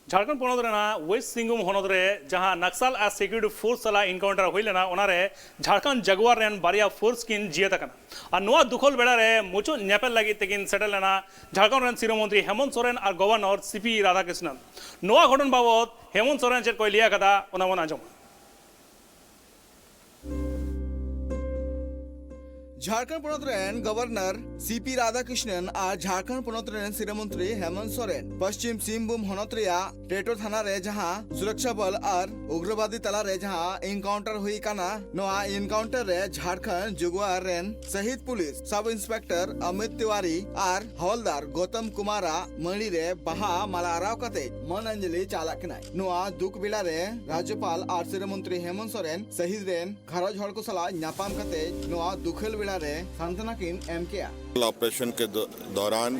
Jharkhand पोनत waste Singhbhum होनत रे जहां नक्सल आ security force सला इनकाउंटर हुई लेना ओनारे झारखंड जगुआर रेन बारिया फोर्स किन जियत कना आ नोआ दुखल बेड़ा रे मुचो नेपेल लगी तकिन सेटल लेना झारखंड रेन सिरो मंत्री हेमंत सोरेन और गवर्नर सीपी राधाकृष्णन नोआ घटन बाबत हेमंत सोरेन चेक कोई लिया कदा ओना मन आजम झारखंड पोनत रेन गवर्नर सीपी राधाकृष्णन और झारखंड पोनत रेन सिरमंत्री हेमंत सोरेन पश्चिम सिंहभूम होनत रेया टेटो थाना रे जहां सुरक्षा बल और उग्रवादी तला रे जहां इनकाउंटर हुई काना नोआ इनकाउंटर रे झारखंड जुगुआर रेन शहीद police sub inspector Amit Tiwari और हवलदार गौतम कुमारा मणि रे बहा माला आराव कते मन अंजलि चालक नाय नोआ दुख बिला रे राज्यपाल और सिरमंत्री हेमंत सोरेन शहीद रेन घरज हड़ को सला न्यापाम कते नोआ दुखल बिला रे सांत्वना किन एम किया ऑपरेशन के दौरान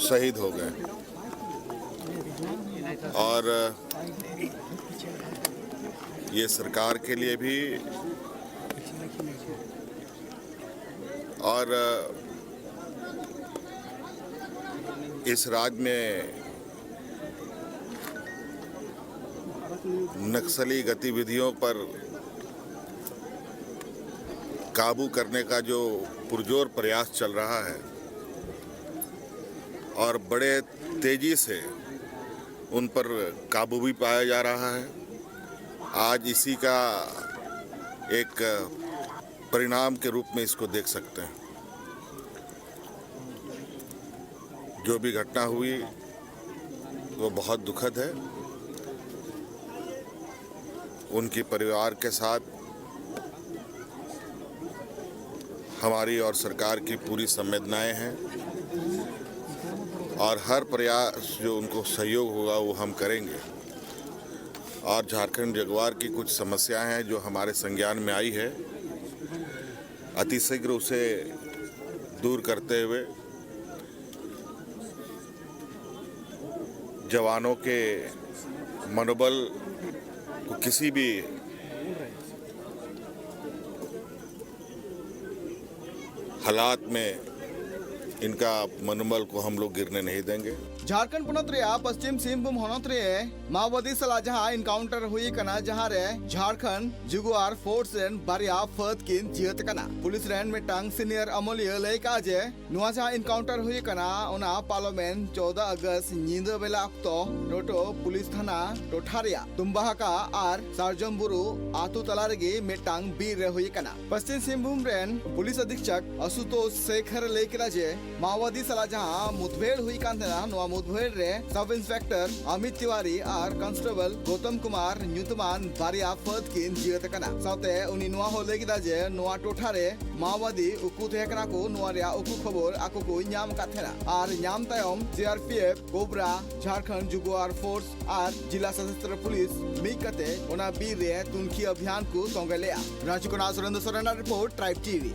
शहीद हो गए और ये सरकार के लिए भी और इस राज्य में नक्सली गतिविधियों पर काबू करने का जो पुरजोर प्रयास चल रहा है और बड़े तेजी से उन पर काबू भी पाया जा रहा है। आज इसी का एक परिणाम के रूप में इसको देख सकते हैं। जो भी घटना हुई वो बहुत दुखद है। उनके परिवार के साथ हमारी और सरकार की पूरी संवेदनाएं हैं और हर प्रयास जो उनको सहयोग होगा वो हम करेंगे। और झारखंड जगुआर की कुछ समस्याएं हैं जो हमारे संज्ञान में आई है, अतिशीघ्र उसे दूर करते हुए जवानों के मनोबल को किसी भी हालात में इनका मनोबल को हम लोग गिरने नहीं देंगे। झारखंड पोनत रेया पश्चिम सिंहभूम होनत रे माओवादी सला जहां इनकाउंटर हुई कना जहां रे झारखंड जुगुआर फोर्स रेन बारिया फत किन जियत कना पुलिस रेन मिटांग सीनियर अमोलिया लय का जे नुआ जहां इनकाउंटर हुई कना ओना पार्लियामेंट 14 अगस्त नींद बेला अक्तो टोटो पुलिस थाना टोठारिया तुम्बाहाका और सार्जम बुरु आतु तला रेगे मिटांग बीर रे हुई कना पश्चिम सिंहभूम रेन पुलिस अधीक्षक आशुतोष शेखर लय केला जे माओवादी सला जहां मुठभेड़ हुई कांतना नुआ मुठभेड़ रे सब इंस्पेक्टर अमित तिवारी और कांस्टेबल गौतम कुमार न्यूतमान बारिया फद किन जियत कना साथे उनी नुआ हो लेगिदा जे नुआ टोठा रे माओवादी उकु तेकना को नुआ रे उकु खबर आको को न्याम काथेना और न्याम तायम सीआरपीएफ कोबरा झारखंड जुगुआर फोर्स और जिला सशस्त्र पुलिस मिकते ओना बीर रे तुनखी अभियान को संगे लिया। Rajkumar Surendra Soren report tribe TV.